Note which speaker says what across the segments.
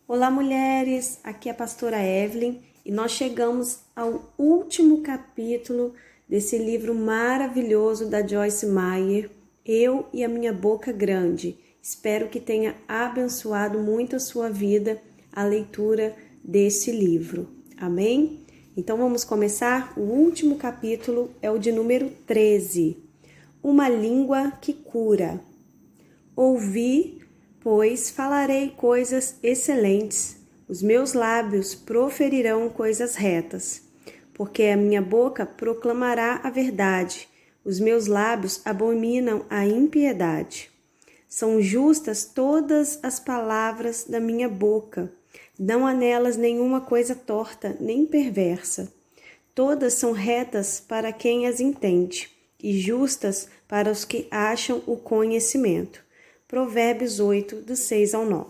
Speaker 1: Olá, mulheres! Aqui é a pastora Evelyn e nós chegamos ao último capítulo desse livro maravilhoso da Joyce Meyer, Eu e a Minha Boca Grande. Espero que tenha abençoado muito a sua vida a leitura desse livro. Amém? Então vamos começar? O último capítulo é o de número 13. Uma língua que cura. Ouvi, pois falarei coisas excelentes, os meus lábios proferirão coisas retas, porque a minha boca proclamará a verdade, os meus lábios abominam a impiedade. São justas todas as palavras da minha boca, não há nelas nenhuma coisa torta nem perversa. Todas são retas para quem as entende, e justas para os que acham o conhecimento. Provérbios 8, do 6 ao 9.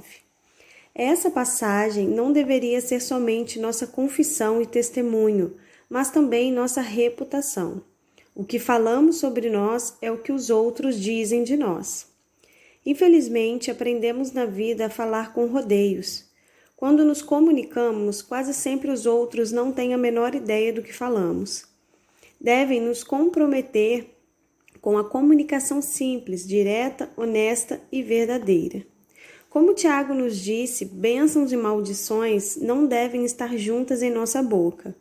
Speaker 1: Essa passagem não deveria ser somente nossa confissão e testemunho, mas também nossa reputação. O que falamos sobre nós é o que os outros dizem de nós. Infelizmente, aprendemos na vida a falar com rodeios. Quando nos comunicamos, quase sempre os outros não têm a menor ideia do que falamos. Devem nos comprometer com a comunicação simples, direta, honesta e verdadeira. Como Tiago nos disse, bênçãos e maldições não devem estar juntas em nossa boca.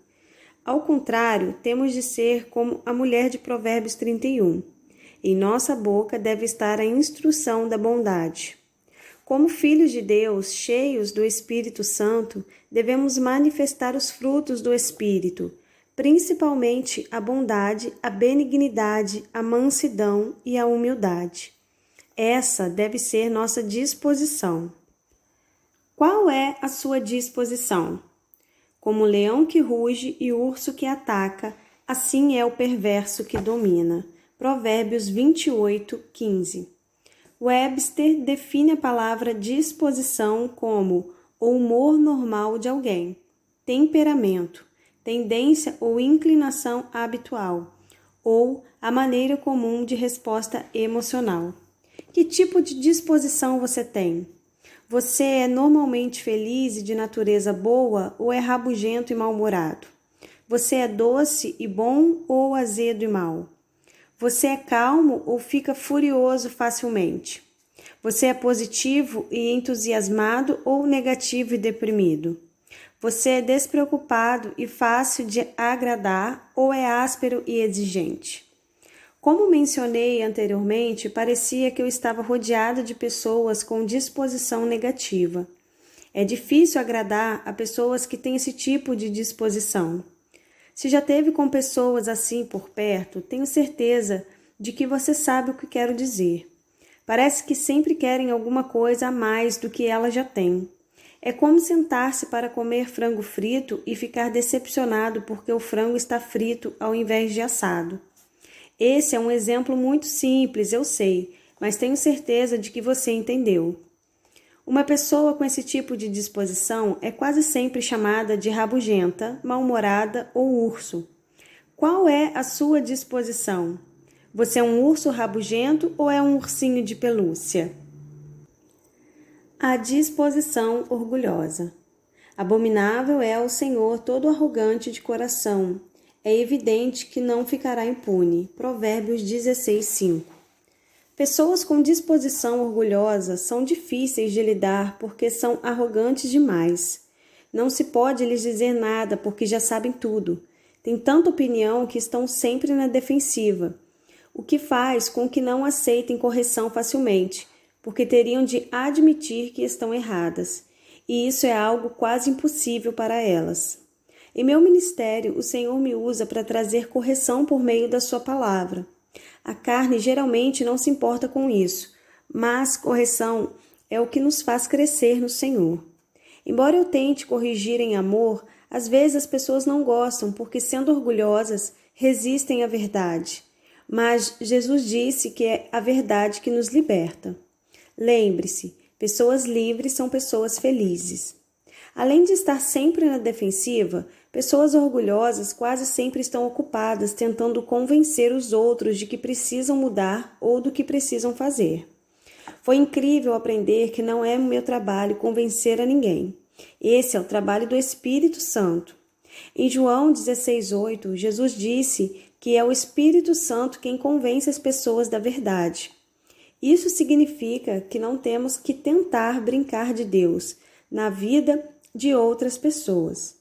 Speaker 1: Ao contrário, temos de ser como a mulher de Provérbios 31. Em nossa boca deve estar a instrução da bondade. Como filhos de Deus, cheios do Espírito Santo, devemos manifestar os frutos do Espírito, principalmente a bondade, a benignidade, a mansidão e a humildade. Essa deve ser nossa disposição. Qual é a sua disposição? Como o leão que ruge e o urso que ataca, assim é o perverso que domina. Provérbios 28, 15. Webster define a palavra disposição como o humor normal de alguém, temperamento, tendência ou inclinação habitual, ou a maneira comum de resposta emocional. Que tipo de disposição você tem? Você é normalmente feliz e de natureza boa ou é rabugento e mal-humorado? Você é doce e bom ou azedo e mau? Você é calmo ou fica furioso facilmente? Você é positivo e entusiasmado ou negativo e deprimido? Você é despreocupado e fácil de agradar ou é áspero e exigente? Como mencionei anteriormente, parecia que eu estava rodeada de pessoas com disposição negativa. É difícil agradar a pessoas que têm esse tipo de disposição. Se já teve com pessoas assim por perto, tenho certeza de que você sabe o que quero dizer. Parece que sempre querem alguma coisa a mais do que ela já tem. É como sentar-se para comer frango frito e ficar decepcionado porque o frango está frito ao invés de assado. Esse é um exemplo muito simples, eu sei, mas tenho certeza de que você entendeu. Uma pessoa com esse tipo de disposição é quase sempre chamada de rabugenta, mal-humorada ou urso. Qual é a sua disposição? Você é um urso rabugento ou é um ursinho de pelúcia? A disposição orgulhosa. Abominável é ao Senhor todo arrogante de coração. É evidente que não ficará impune. Provérbios 16, 5. Pessoas com disposição orgulhosa são difíceis de lidar porque são arrogantes demais. Não se pode lhes dizer nada porque já sabem tudo. Têm tanta opinião que estão sempre na defensiva, o que faz com que não aceitem correção facilmente, porque teriam de admitir que estão erradas, e isso é algo quase impossível para elas. Em meu ministério, o Senhor me usa para trazer correção por meio da sua palavra. A carne geralmente não se importa com isso, mas correção é o que nos faz crescer no Senhor. Embora eu tente corrigir em amor, às vezes as pessoas não gostam porque, sendo orgulhosas, resistem à verdade. Mas Jesus disse que é a verdade que nos liberta. Lembre-se, pessoas livres são pessoas felizes. Além de estar sempre na defensiva, pessoas orgulhosas quase sempre estão ocupadas tentando convencer os outros de que precisam mudar ou do que precisam fazer. Foi incrível aprender que não é meu trabalho convencer a ninguém. Esse é o trabalho do Espírito Santo. Em João 16:8, Jesus disse que é o Espírito Santo quem convence as pessoas da verdade. Isso significa que não temos que tentar brincar de Deus na vida de outras pessoas.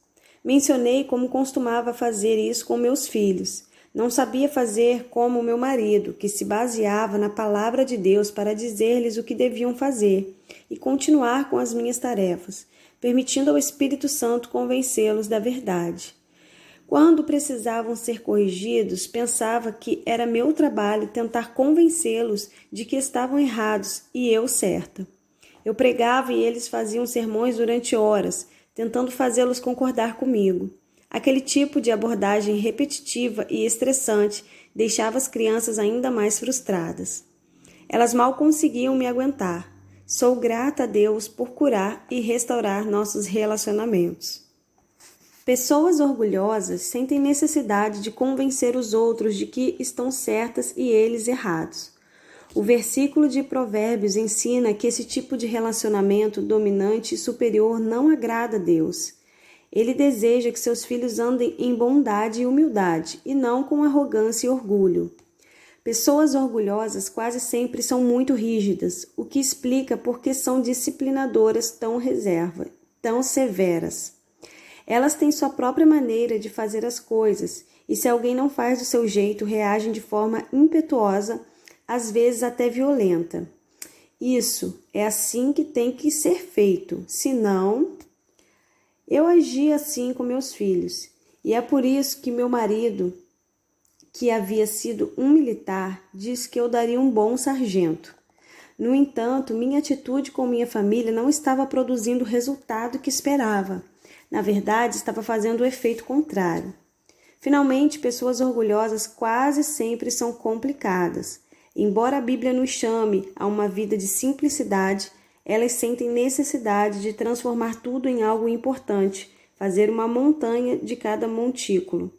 Speaker 1: Mencionei como costumava fazer isso com meus filhos. Não sabia fazer como meu marido, que se baseava na palavra de Deus para dizer-lhes o que deviam fazer e continuar com as minhas tarefas, permitindo ao Espírito Santo convencê-los da verdade. Quando precisavam ser corrigidos, pensava que era meu trabalho tentar convencê-los de que estavam errados e eu certa. Eu pregava e eles faziam sermões durante horas, tentando fazê-los concordar comigo. Aquele tipo de abordagem repetitiva e estressante deixava as crianças ainda mais frustradas. Elas mal conseguiam me aguentar. Sou grata a Deus por curar e restaurar nossos relacionamentos. Pessoas orgulhosas sentem necessidade de convencer os outros de que estão certas e eles errados. O versículo de Provérbios ensina que esse tipo de relacionamento dominante e superior não agrada a Deus. Ele deseja que seus filhos andem em bondade e humildade, e não com arrogância e orgulho. Pessoas orgulhosas quase sempre são muito rígidas, o que explica por que são disciplinadoras tão severas. Elas têm sua própria maneira de fazer as coisas, e se alguém não faz do seu jeito, reagem de forma impetuosa, às vezes até violenta. Isso é assim que tem que ser feito, senão... Eu agi assim com meus filhos, e é por isso que meu marido, que havia sido um militar, disse que eu daria um bom sargento. No entanto, minha atitude com minha família não estava produzindo o resultado que esperava. Na verdade, estava fazendo o efeito contrário. Finalmente, pessoas orgulhosas quase sempre são complicadas. Embora a Bíblia nos chame a uma vida de simplicidade, elas sentem necessidade de transformar tudo em algo importante, fazer uma montanha de cada montículo.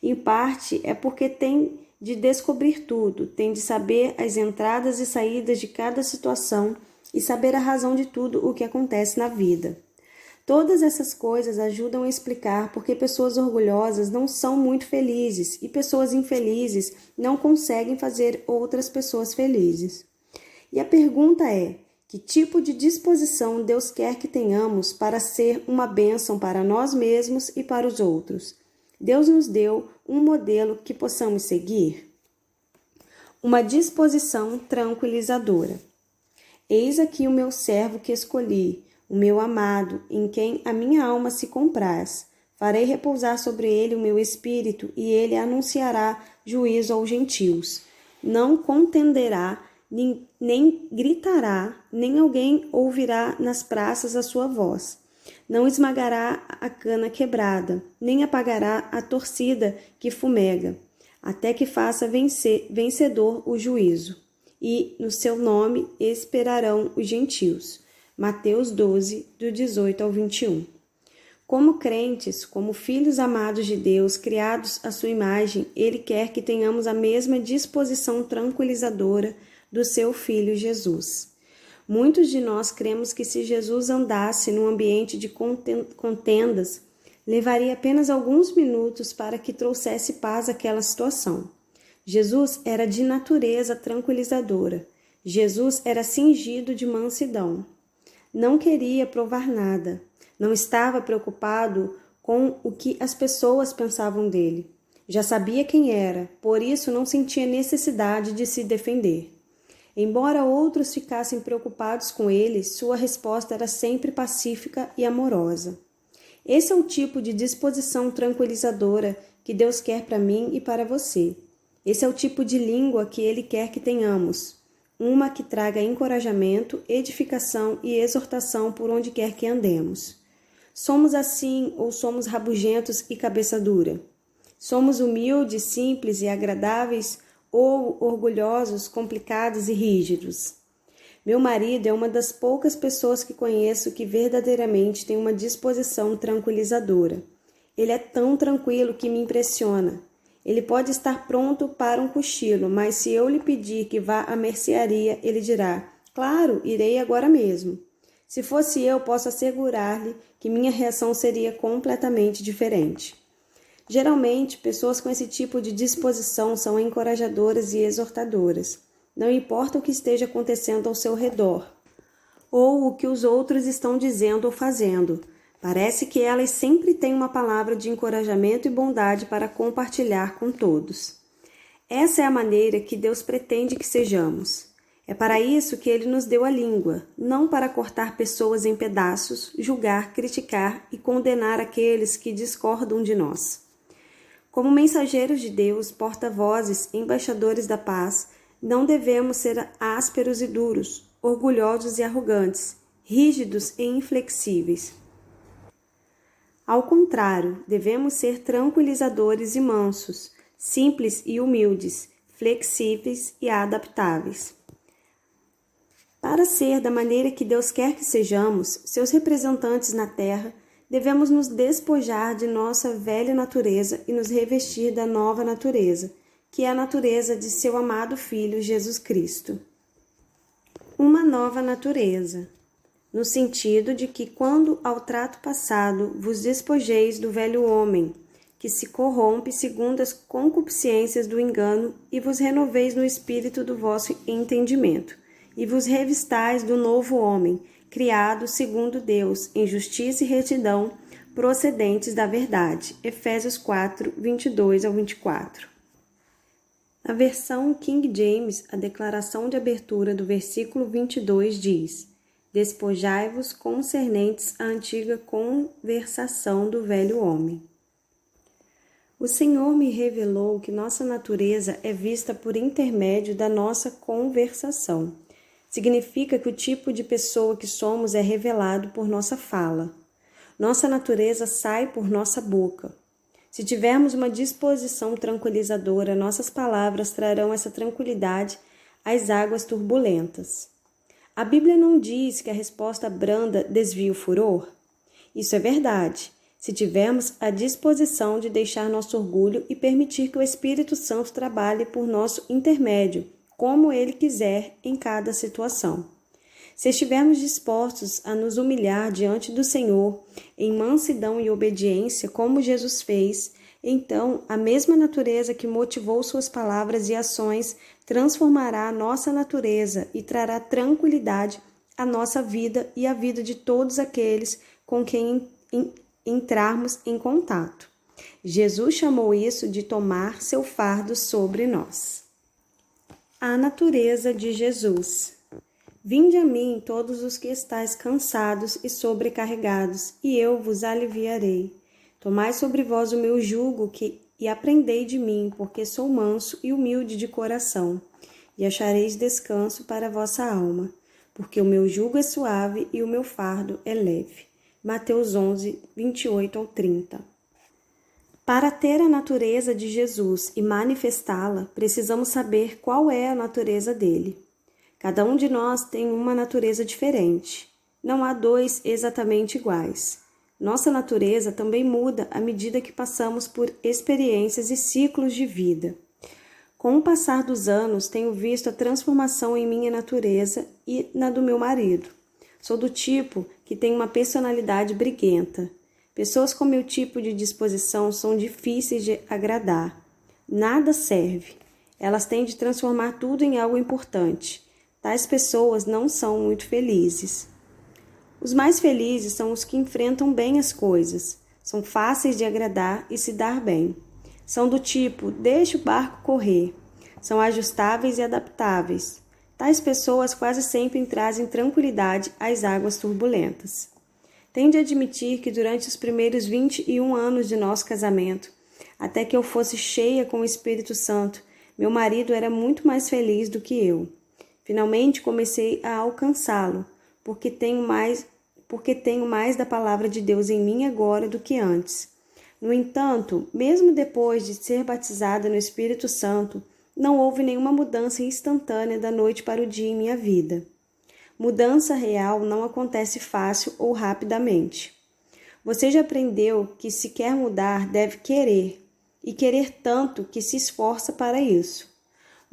Speaker 1: Em parte é porque tem de descobrir tudo, tem de saber as entradas e saídas de cada situação e saber a razão de tudo o que acontece na vida. Todas essas coisas ajudam a explicar por que pessoas orgulhosas não são muito felizes e pessoas infelizes não conseguem fazer outras pessoas felizes. E a pergunta é: que tipo de disposição Deus quer que tenhamos para ser uma bênção para nós mesmos e para os outros? Deus nos deu um modelo que possamos seguir? Uma disposição tranquilizadora. Eis aqui o meu servo que escolhi, o meu amado, em quem a minha alma se compraz. Farei repousar sobre ele o meu espírito, e ele anunciará juízo aos gentios. Não contenderá, nem gritará, nem alguém ouvirá nas praças a sua voz. Não esmagará a cana quebrada, nem apagará a torcida que fumega, até que faça vencedor o juízo. E no seu nome esperarão os gentios. Mateus 12, do 18 ao 21. Como crentes, como filhos amados de Deus, criados à sua imagem, Ele quer que tenhamos a mesma disposição tranquilizadora do seu Filho Jesus. Muitos de nós cremos que se Jesus andasse num ambiente de contendas, levaria apenas alguns minutos para que trouxesse paz àquela situação. Jesus era de natureza tranquilizadora. Jesus era cingido de mansidão. Não queria provar nada. Não estava preocupado com o que as pessoas pensavam dele. Já sabia quem era, por isso não sentia necessidade de se defender. Embora outros ficassem preocupados com ele, sua resposta era sempre pacífica e amorosa. Esse é o tipo de disposição tranquilizadora que Deus quer para mim e para você. Esse é o tipo de língua que Ele quer que tenhamos. Uma que traga encorajamento, edificação e exortação por onde quer que andemos. Somos assim ou somos rabugentos e cabeça dura? Somos humildes, simples e agradáveis ou orgulhosos, complicados e rígidos? Meu marido é uma das poucas pessoas que conheço que verdadeiramente tem uma disposição tranquilizadora. Ele é tão tranquilo que me impressiona. Ele pode estar pronto para um cochilo, mas se eu lhe pedir que vá à mercearia, ele dirá: claro, irei agora mesmo. Se fosse eu, posso assegurar-lhe que minha reação seria completamente diferente. Geralmente, pessoas com esse tipo de disposição são encorajadoras e exortadoras. Não importa o que esteja acontecendo ao seu redor, ou o que os outros estão dizendo ou fazendo. Parece que elas sempre têm uma palavra de encorajamento e bondade para compartilhar com todos. Essa é a maneira que Deus pretende que sejamos. É para isso que Ele nos deu a língua, não para cortar pessoas em pedaços, julgar, criticar e condenar aqueles que discordam de nós. Como mensageiros de Deus, porta-vozes, embaixadores da paz, não devemos ser ásperos e duros, orgulhosos e arrogantes, rígidos e inflexíveis. Ao contrário, devemos ser tranquilizadores e mansos, simples e humildes, flexíveis e adaptáveis. Para ser da maneira que Deus quer que sejamos, seus representantes na terra, devemos nos despojar de nossa velha natureza e nos revestir da nova natureza, que é a natureza de seu amado Filho Jesus Cristo. Uma nova natureza, no sentido de que quando ao trato passado vos despojeis do velho homem, que se corrompe segundo as concupiscências do engano, e vos renoveis no espírito do vosso entendimento, e vos revistais do novo homem, criado segundo Deus, em justiça e retidão, procedentes da verdade. Efésios 4, 22 ao 24. Na versão King James, a declaração de abertura do versículo 22 diz: Despojai-vos concernentes à antiga conversação do velho homem. O Senhor me revelou que nossa natureza é vista por intermédio da nossa conversação. Significa que o tipo de pessoa que somos é revelado por nossa fala. Nossa natureza sai por nossa boca. Se tivermos uma disposição tranquilizadora, nossas palavras trarão essa tranquilidade às águas turbulentas. A Bíblia não diz que a resposta branda desvia o furor? Isso é verdade, se tivermos a disposição de deixar nosso orgulho e permitir que o Espírito Santo trabalhe por nosso intermédio, como Ele quiser em cada situação. Se estivermos dispostos a nos humilhar diante do Senhor, em mansidão e obediência, como Jesus fez, então a mesma natureza que motivou suas palavras e ações transformará a nossa natureza e trará tranquilidade à nossa vida e à vida de todos aqueles com quem entrarmos em contato. Jesus chamou isso de tomar seu fardo sobre nós. A natureza de Jesus. Vinde a mim todos os que estáis cansados e sobrecarregados, e eu vos aliviarei. Tomai sobre vós o meu jugo e aprendei de mim, porque sou manso e humilde de coração, e achareis descanso para a vossa alma, porque o meu jugo é suave e o meu fardo é leve. Mateus 11, 28 ao 30. Para ter a natureza de Jesus e manifestá-la, precisamos saber qual é a natureza dele. Cada um de nós tem uma natureza diferente. Não há dois exatamente iguais. Nossa natureza também muda à medida que passamos por experiências e ciclos de vida. Com o passar dos anos, tenho visto a transformação em minha natureza e na do meu marido. Sou do tipo que tem uma personalidade briguenta. Pessoas com meu tipo de disposição são difíceis de agradar. Nada serve. Elas têm de transformar tudo em algo importante. Tais pessoas não são muito felizes. Os mais felizes são os que enfrentam bem as coisas. São fáceis de agradar e se dar bem. São do tipo, deixe o barco correr. São ajustáveis e adaptáveis. Tais pessoas quase sempre trazem tranquilidade às águas turbulentas. Tenho de admitir que durante os primeiros 21 anos de nosso casamento, até que eu fosse cheia com o Espírito Santo, meu marido era muito mais feliz do que eu. Finalmente comecei a alcançá-lo, porque tenho mais da palavra de Deus em mim agora do que antes. No entanto, mesmo depois de ser batizada no Espírito Santo, não houve nenhuma mudança instantânea da noite para o dia em minha vida. Mudança real não acontece fácil ou rapidamente. Você já aprendeu que se quer mudar, deve querer, e querer tanto que se esforça para isso.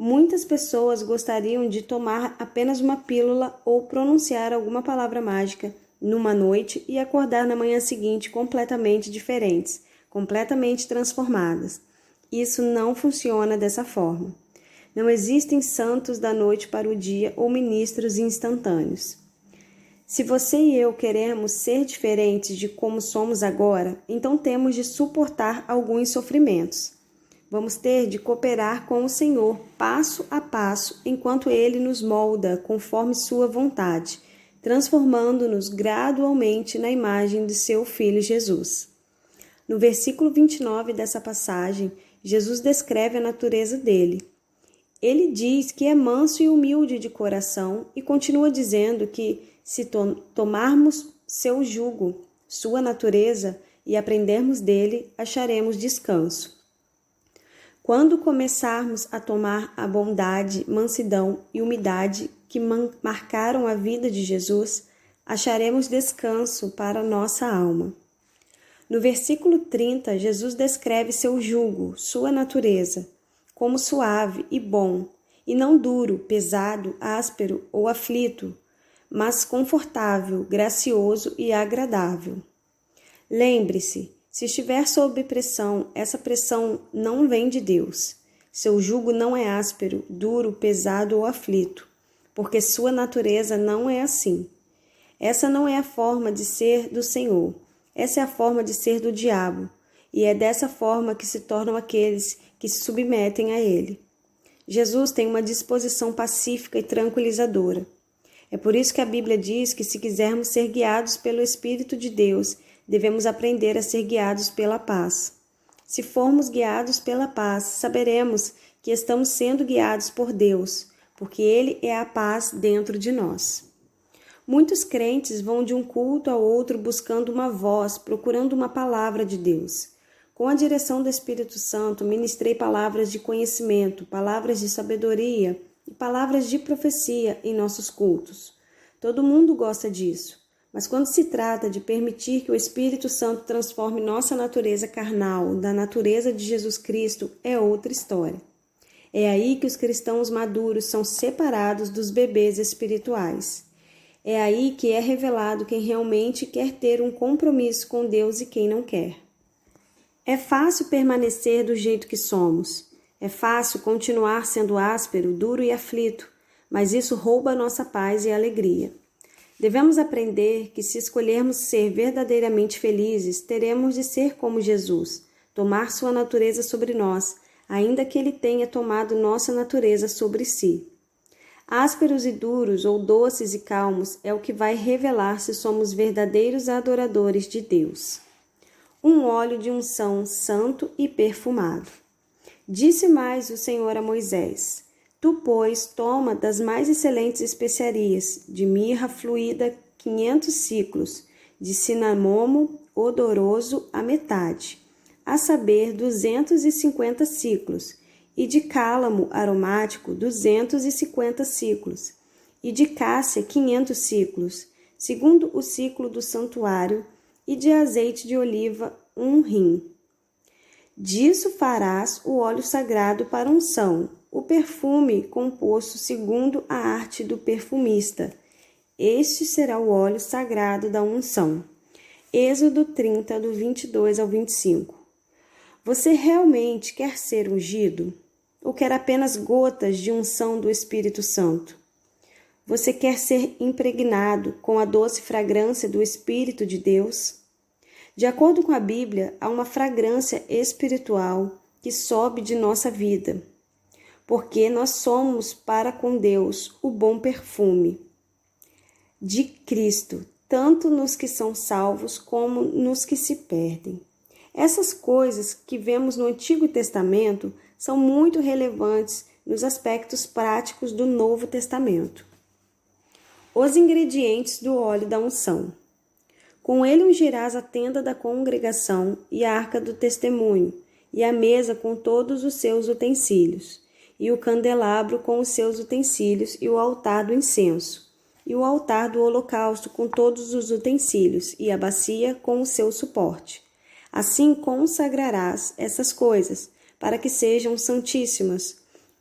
Speaker 1: Muitas pessoas gostariam de tomar apenas uma pílula ou pronunciar alguma palavra mágica numa noite e acordar na manhã seguinte completamente diferentes, completamente transformadas. Isso não funciona dessa forma. Não existem santos da noite para o dia ou ministros instantâneos. Se você e eu queremos ser diferentes de como somos agora, então temos de suportar alguns sofrimentos. Vamos ter de cooperar com o Senhor passo a passo, enquanto Ele nos molda conforme sua vontade, transformando-nos gradualmente na imagem de seu Filho Jesus. No versículo 29 dessa passagem, Jesus descreve a natureza dele. Ele diz que é manso e humilde de coração e continua dizendo que, se tomarmos seu jugo, sua natureza, e aprendermos dele, acharemos descanso. Quando começarmos a tomar a bondade, mansidão e humildade que marcaram a vida de Jesus, acharemos descanso para nossa alma. No versículo 30, Jesus descreve seu jugo, sua natureza, como suave e bom, e não duro, pesado, áspero ou aflito, mas confortável, gracioso e agradável. Lembre-se, se estiver sob pressão, essa pressão não vem de Deus. Seu jugo não é áspero, duro, pesado ou aflito, porque sua natureza não é assim. Essa não é a forma de ser do Senhor, essa é a forma de ser do diabo, e é dessa forma que se tornam aqueles que se submetem a ele. Jesus tem uma disposição pacífica e tranquilizadora. É por isso que a Bíblia diz que se quisermos ser guiados pelo Espírito de Deus, devemos aprender a ser guiados pela paz. Se formos guiados pela paz, saberemos que estamos sendo guiados por Deus, porque Ele é a paz dentro de nós. Muitos crentes vão de um culto ao outro buscando uma voz, procurando uma palavra de Deus. Com a direção do Espírito Santo, ministrei palavras de conhecimento, palavras de sabedoria e palavras de profecia em nossos cultos. Todo mundo gosta disso. Mas quando se trata de permitir que o Espírito Santo transforme nossa natureza carnal da natureza de Jesus Cristo, é outra história. É aí que os cristãos maduros são separados dos bebês espirituais. É aí que é revelado quem realmente quer ter um compromisso com Deus e quem não quer. É fácil permanecer do jeito que somos. É fácil continuar sendo áspero, duro e aflito, mas isso rouba a nossa paz e alegria. Devemos aprender que, se escolhermos ser verdadeiramente felizes, teremos de ser como Jesus, tomar sua natureza sobre nós, ainda que ele tenha tomado nossa natureza sobre si. Ásperos e duros, ou doces e calmos, é o que vai revelar se somos verdadeiros adoradores de Deus. Um óleo de unção santo e perfumado. Disse mais o Senhor a Moisés: Tu, pois, toma das mais excelentes especiarias, de mirra fluída 500 siclos, de cinamomo odoroso a metade, a saber 250 siclos, e de cálamo aromático 250 siclos, e de cássia 500 siclos, segundo o ciclo do santuário, e de azeite de oliva 1 hin. Disso farás o óleo sagrado para unção, o perfume composto segundo a arte do perfumista. Este será o óleo sagrado da unção. Êxodo 30, do 22 ao 25. Você realmente quer ser ungido? Ou quer apenas gotas de unção do Espírito Santo? Você quer ser impregnado com a doce fragrância do Espírito de Deus? De acordo com a Bíblia, há uma fragrância espiritual que sobe de nossa vida, porque nós somos para com Deus o bom perfume de Cristo, tanto nos que são salvos como nos que se perdem. Essas coisas que vemos no Antigo Testamento são muito relevantes nos aspectos práticos do Novo Testamento. Os ingredientes do óleo da unção. Com ele ungirás a tenda da congregação e a arca do testemunho, e a mesa com todos os seus utensílios, e o candelabro com os seus utensílios, e o altar do incenso, e o altar do holocausto com todos os utensílios, e a bacia com o seu suporte. Assim consagrarás essas coisas, para que sejam santíssimas.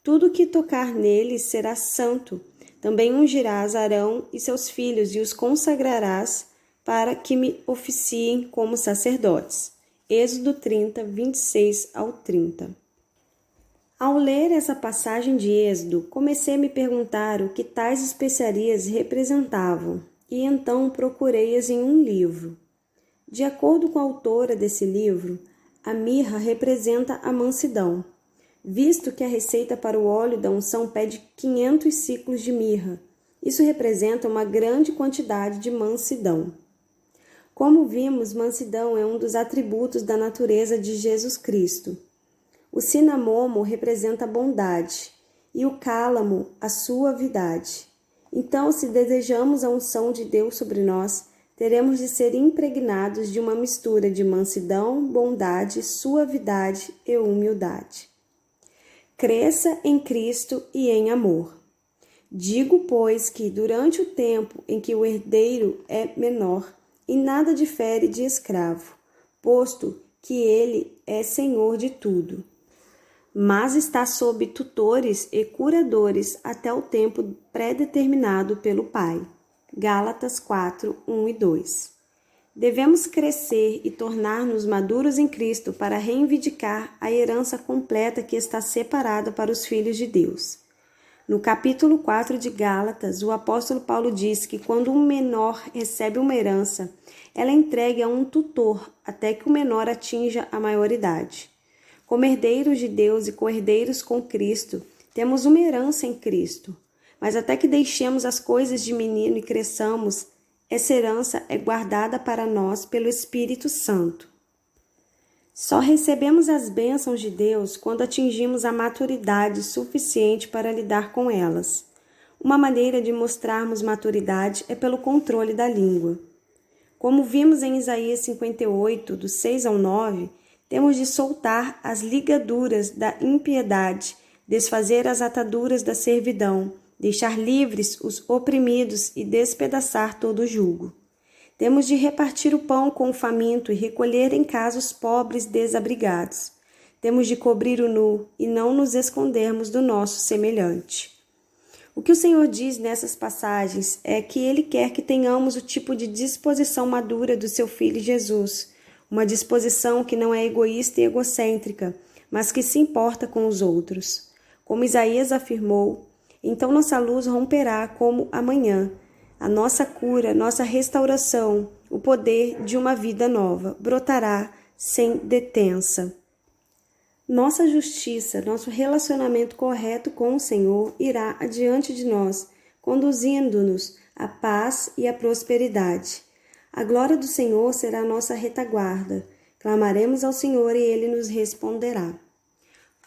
Speaker 1: Tudo que tocar neles será santo. Também ungirás Arão e seus filhos e os consagrarás para que me oficiem como sacerdotes. Êxodo 30, 26 ao 30. Ao ler essa passagem de Êxodo, comecei a me perguntar o que tais especiarias representavam, e então procurei-as em um livro. De acordo com a autora desse livro, a mirra representa a mansidão, visto que a receita para o óleo da unção pede 500 ciclos de mirra. Isso representa uma grande quantidade de mansidão. Como vimos, mansidão é um dos atributos da natureza de Jesus Cristo. O cinamomo representa a bondade e o cálamo a suavidade. Então, se desejamos a unção de Deus sobre nós, teremos de ser impregnados de uma mistura de mansidão, bondade, suavidade e humildade. Cresça em Cristo e em amor. Digo, pois, que durante o tempo em que o herdeiro é menor, em nada difere de escravo, posto que ele é senhor de tudo, mas está sob tutores e curadores até o tempo pré-determinado pelo Pai. Gálatas 4, 1 e 2. Devemos crescer e tornar-nos maduros em Cristo para reivindicar a herança completa que está separada para os filhos de Deus. No capítulo 4 de Gálatas, o apóstolo Paulo diz que quando um menor recebe uma herança, ela é entregue a um tutor até que o menor atinja a maioridade. Como herdeiros de Deus e co-herdeiros com Cristo, temos uma herança em Cristo. Mas até que deixemos as coisas de menino e cresçamos, essa herança é guardada para nós pelo Espírito Santo. Só recebemos as bênçãos de Deus quando atingimos a maturidade suficiente para lidar com elas. Uma maneira de mostrarmos maturidade é pelo controle da língua. Como vimos em Isaías 58, do 6 ao 9, temos de soltar as ligaduras da impiedade, desfazer as ataduras da servidão, deixar livres os oprimidos e despedaçar todo o jugo. Temos de repartir o pão com o faminto e recolher em casa os pobres desabrigados. Temos de cobrir o nu e não nos escondermos do nosso semelhante. O que o Senhor diz nessas passagens é que Ele quer que tenhamos o tipo de disposição madura do seu Filho Jesus, uma disposição que não é egoísta e egocêntrica, mas que se importa com os outros. Como Isaías afirmou, então nossa luz romperá como a manhã. A nossa cura, nossa restauração, o poder de uma vida nova brotará sem detença. Nossa justiça, nosso relacionamento correto com o Senhor irá adiante de nós, conduzindo-nos à paz e à prosperidade. A glória do Senhor será nossa retaguarda. Clamaremos ao Senhor e Ele nos responderá.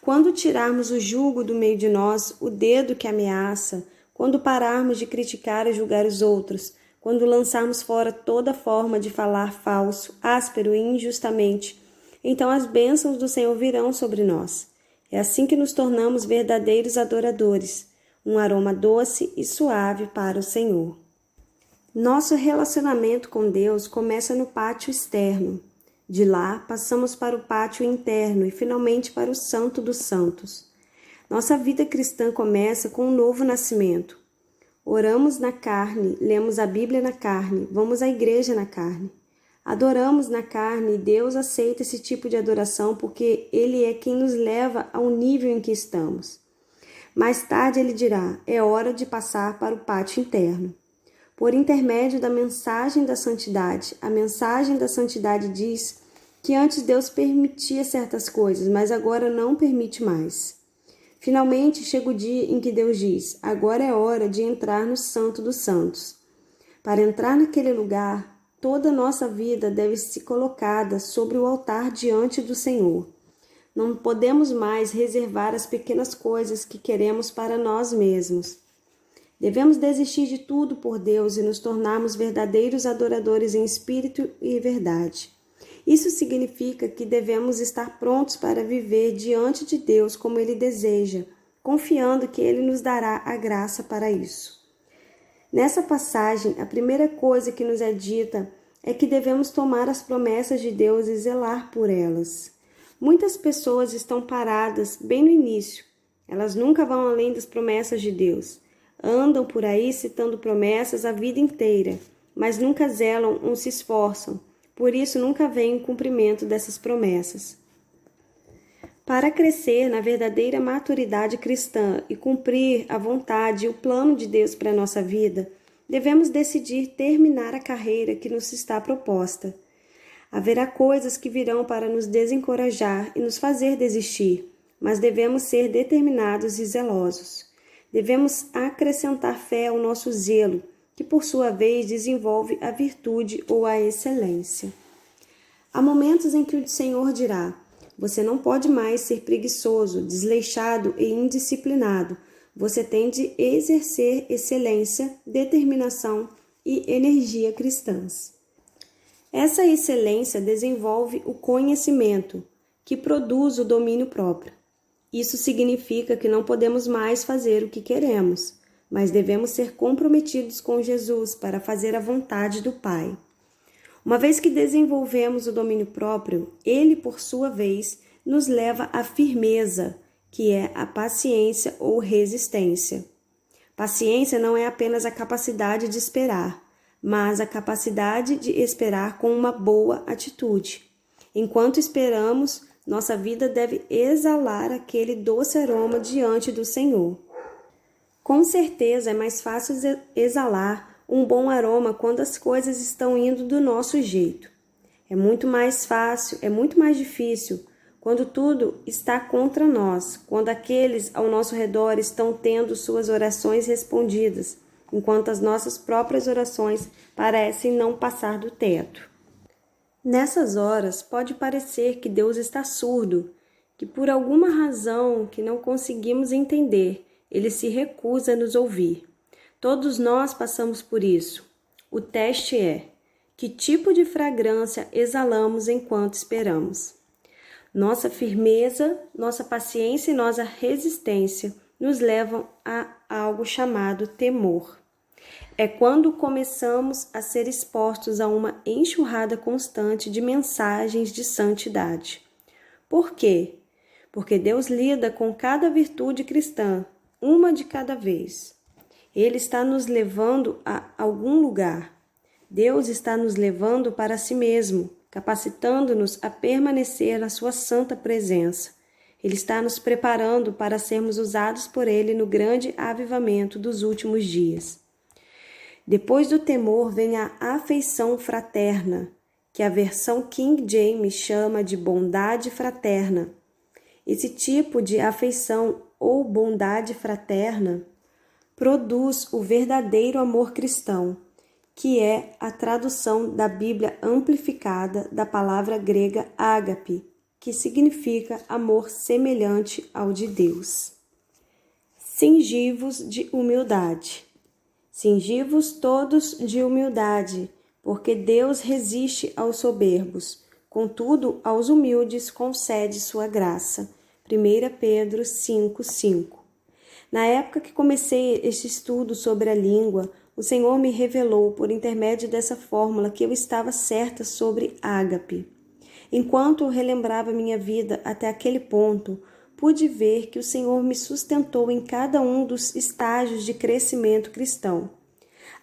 Speaker 1: Quando tirarmos o jugo do meio de nós, o dedo que ameaça, quando pararmos de criticar e julgar os outros, quando lançarmos fora toda forma de falar falso, áspero e injustamente, então as bênçãos do Senhor virão sobre nós. É assim que nos tornamos verdadeiros adoradores, um aroma doce e suave para o Senhor. Nosso relacionamento com Deus começa no pátio externo. De lá, passamos para o pátio interno e finalmente para o Santo dos Santos. Nossa vida cristã começa com um novo nascimento. Oramos na carne, lemos a Bíblia na carne, vamos à igreja na carne. Adoramos na carne e Deus aceita esse tipo de adoração porque Ele é quem nos leva ao nível em que estamos. Mais tarde Ele dirá, é hora de passar para o pátio interno. Por intermédio da mensagem da santidade, a mensagem da santidade diz que antes Deus permitia certas coisas, mas agora não permite mais. Finalmente chega o dia em que Deus diz, agora é hora de entrar no Santo dos Santos. Para entrar naquele lugar, toda a nossa vida deve ser colocada sobre o altar diante do Senhor. Não podemos mais reservar as pequenas coisas que queremos para nós mesmos. Devemos desistir de tudo por Deus e nos tornarmos verdadeiros adoradores em espírito e verdade. Isso significa que devemos estar prontos para viver diante de Deus como Ele deseja, confiando que Ele nos dará a graça para isso. Nessa passagem, a primeira coisa que nos é dita é que devemos tomar as promessas de Deus e zelar por elas. Muitas pessoas estão paradas bem no início. Elas nunca vão além das promessas de Deus. Andam por aí citando promessas a vida inteira, mas nunca zelam ou se esforçam. Por isso nunca vem o cumprimento dessas promessas. Para crescer na verdadeira maturidade cristã e cumprir a vontade e o plano de Deus para a nossa vida, devemos decidir terminar a carreira que nos está proposta. Haverá coisas que virão para nos desencorajar e nos fazer desistir, mas devemos ser determinados e zelosos. Devemos acrescentar fé ao nosso zelo, que por sua vez desenvolve a virtude ou a excelência. Há momentos em que o Senhor dirá: você não pode mais ser preguiçoso, desleixado e indisciplinado. Você tem de exercer excelência, determinação e energia cristãs. Essa excelência desenvolve o conhecimento, que produz o domínio próprio. Isso significa que não podemos mais fazer o que queremos, mas devemos ser comprometidos com Jesus para fazer a vontade do Pai. Uma vez que desenvolvemos o domínio próprio, ele, por sua vez, nos leva à firmeza, que é a paciência ou resistência. Paciência não é apenas a capacidade de esperar, mas a capacidade de esperar com uma boa atitude. Enquanto esperamos, nossa vida deve exalar aquele doce aroma diante do Senhor. Com certeza é mais fácil exalar um bom aroma quando as coisas estão indo do nosso jeito. É muito mais fácil, é muito mais difícil quando tudo está contra nós, quando aqueles ao nosso redor estão tendo suas orações respondidas, enquanto as nossas próprias orações parecem não passar do teto. Nessas horas, pode parecer que Deus está surdo, que por alguma razão que não conseguimos entender, Ele se recusa a nos ouvir. Todos nós passamos por isso. O teste é: que tipo de fragrância exalamos enquanto esperamos? Nossa firmeza, nossa paciência e nossa resistência nos levam a algo chamado temor. É quando começamos a ser expostos a uma enxurrada constante de mensagens de santidade. Por quê? Porque Deus lida com cada virtude cristã, uma de cada vez. Ele está nos levando a algum lugar. Deus está nos levando para si mesmo, capacitando-nos a permanecer na sua santa presença. Ele está nos preparando para sermos usados por Ele no grande avivamento dos últimos dias. Depois do temor vem a afeição fraterna, que a versão King James chama de bondade fraterna. Esse tipo de afeição ou bondade fraterna produz o verdadeiro amor cristão, que é a tradução da Bíblia amplificada da palavra grega ágape, que significa amor semelhante ao de Deus. Cingivos de humildade. Cingivos todos de humildade, porque Deus resiste aos soberbos, contudo aos humildes concede sua graça. 1 Pedro 5:5. Na época que comecei este estudo sobre a língua, o Senhor me revelou por intermédio dessa fórmula que eu estava certa sobre ágape. Enquanto eu relembrava minha vida até aquele ponto, pude ver que o Senhor me sustentou em cada um dos estágios de crescimento cristão.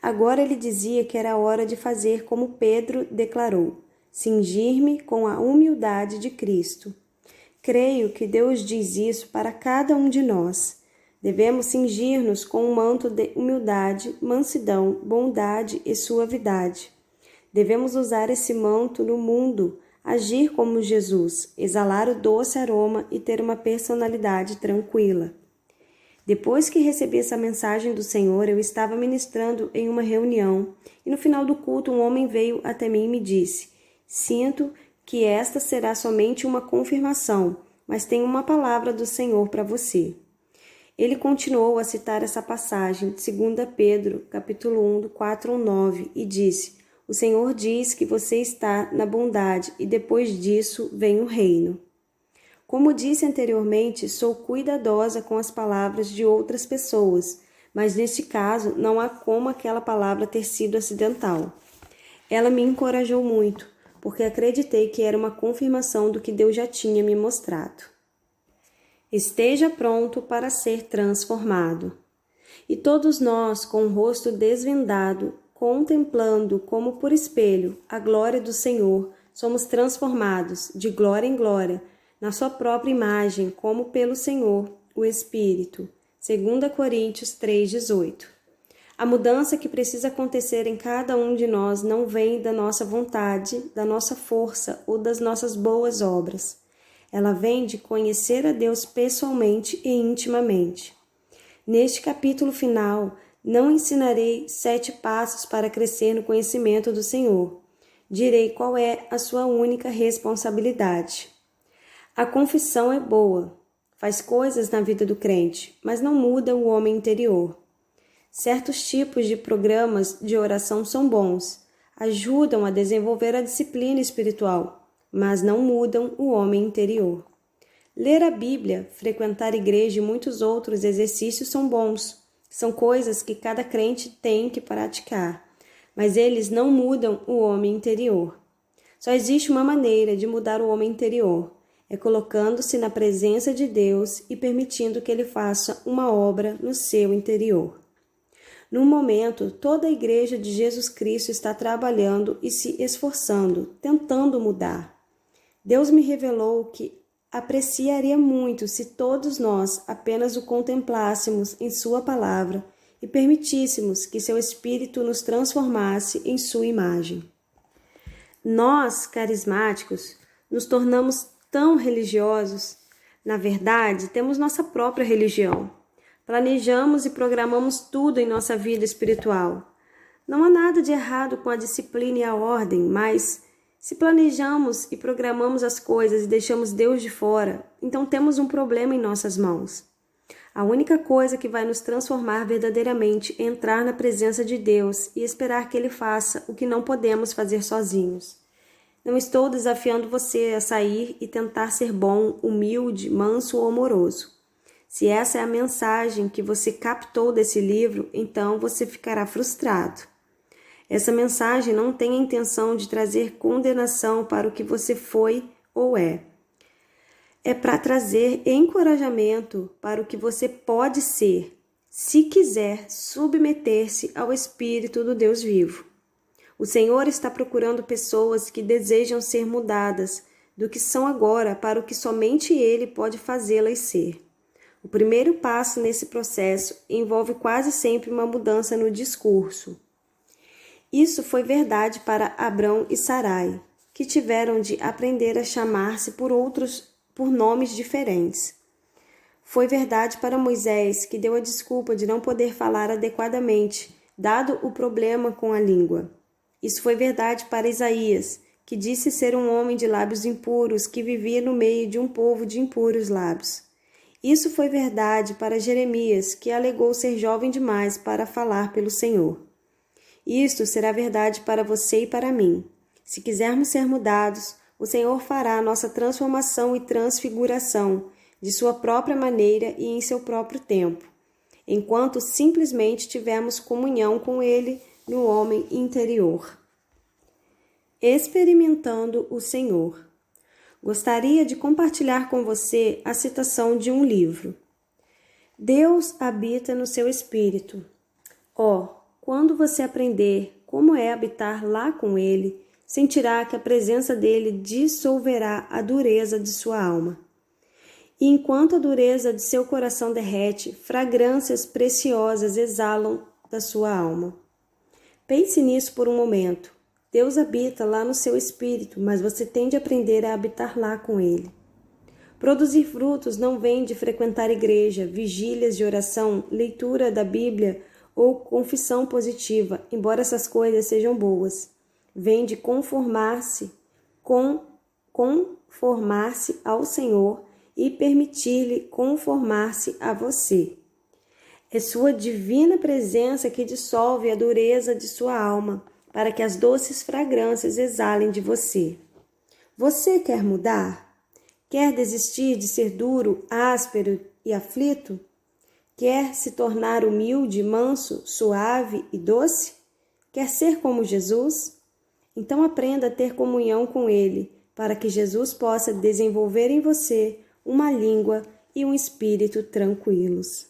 Speaker 1: Agora ele dizia que era hora de fazer como Pedro declarou: cingir-me com a humildade de Cristo. Creio que Deus diz isso para cada um de nós. Devemos cingir-nos com um manto de humildade, mansidão, bondade e suavidade. Devemos usar esse manto no mundo, agir como Jesus, exalar o doce aroma e ter uma personalidade tranquila. Depois que recebi essa mensagem do Senhor, eu estava ministrando em uma reunião e no final do culto um homem veio até mim e me disse: sinto que esta será somente uma confirmação, mas tenho uma palavra do Senhor para você. Ele continuou a citar essa passagem de 2 Pedro, capítulo 1, do 4 ao 9, e disse: o Senhor diz que você está na bondade e depois disso vem o reino. Como disse anteriormente, sou cuidadosa com as palavras de outras pessoas, mas neste caso não há como aquela palavra ter sido acidental. Ela me encorajou muito, porque acreditei que era uma confirmação do que Deus já tinha me mostrado. Esteja pronto para ser transformado. E todos nós, com o rosto desvendado, contemplando como por espelho a glória do Senhor, somos transformados de glória em glória, na sua própria imagem, como pelo Senhor, o Espírito. 2 Coríntios 3,18. A mudança que precisa acontecer em cada um de nós não vem da nossa vontade, da nossa força ou das nossas boas obras. Ela vem de conhecer a Deus pessoalmente e intimamente. Neste capítulo final, não ensinarei 7 passos para crescer no conhecimento do Senhor. Direi qual é a sua única responsabilidade. A confissão é boa, faz coisas na vida do crente, mas não muda o homem interior. Certos tipos de programas de oração são bons, ajudam a desenvolver a disciplina espiritual, mas não mudam o homem interior. Ler a Bíblia, frequentar a igreja e muitos outros exercícios são bons. São coisas que cada crente tem que praticar, mas eles não mudam o homem interior. Só existe uma maneira de mudar o homem interior, é colocando-se na presença de Deus e permitindo que Ele faça uma obra no seu interior. No momento, toda a igreja de Jesus Cristo está trabalhando e se esforçando, tentando mudar. Deus me revelou que apreciaria muito se todos nós apenas o contemplássemos em sua palavra e permitíssemos que seu Espírito nos transformasse em sua imagem. Nós, carismáticos, nos tornamos tão religiosos. Na verdade, temos nossa própria religião. Planejamos e programamos tudo em nossa vida espiritual. Não há nada de errado com a disciplina e a ordem, mas se planejamos e programamos as coisas e deixamos Deus de fora, então temos um problema em nossas mãos. A única coisa que vai nos transformar verdadeiramente é entrar na presença de Deus e esperar que Ele faça o que não podemos fazer sozinhos. Não estou desafiando você a sair e tentar ser bom, humilde, manso ou amoroso. Se essa é a mensagem que você captou desse livro, então você ficará frustrado. Essa mensagem não tem a intenção de trazer condenação para o que você foi ou é. É para trazer encorajamento para o que você pode ser, se quiser submeter-se ao Espírito do Deus vivo. O Senhor está procurando pessoas que desejam ser mudadas do que são agora para o que somente Ele pode fazê-las ser. O primeiro passo nesse processo envolve quase sempre uma mudança no discurso. Isso foi verdade para Abrão e Sarai, que tiveram de aprender a chamar-se por nomes diferentes. Foi verdade para Moisés, que deu a desculpa de não poder falar adequadamente, dado o problema com a língua. Isso foi verdade para Isaías, que disse ser um homem de lábios impuros que vivia no meio de um povo de impuros lábios. Isso foi verdade para Jeremias, que alegou ser jovem demais para falar pelo Senhor. Isto será verdade para você e para mim. Se quisermos ser mudados, o Senhor fará a nossa transformação e transfiguração de sua própria maneira e em seu próprio tempo, enquanto simplesmente tivermos comunhão com Ele no homem interior. Experimentando o Senhor. Gostaria de compartilhar com você a citação de um livro. Deus habita no seu espírito. Quando você aprender como é habitar lá com Ele, sentirá que a presença dele dissolverá a dureza de sua alma. E enquanto a dureza de seu coração derrete, fragrâncias preciosas exalam da sua alma. Pense nisso por um momento. Deus habita lá no seu espírito, mas você tem de aprender a habitar lá com Ele. Produzir frutos não vem de frequentar igreja, vigílias de oração, leitura da Bíblia ou confissão positiva, embora essas coisas sejam boas. Vem de conformar-se ao Senhor e permitir-lhe conformar-se a você. É sua divina presença que dissolve a dureza de sua alma, para que as doces fragrâncias exalem de você. Você quer mudar? Quer desistir de ser duro, áspero e aflito? Quer se tornar humilde, manso, suave e doce? Quer ser como Jesus? Então aprenda a ter comunhão com Ele, para que Jesus possa desenvolver em você uma língua e um espírito tranquilos.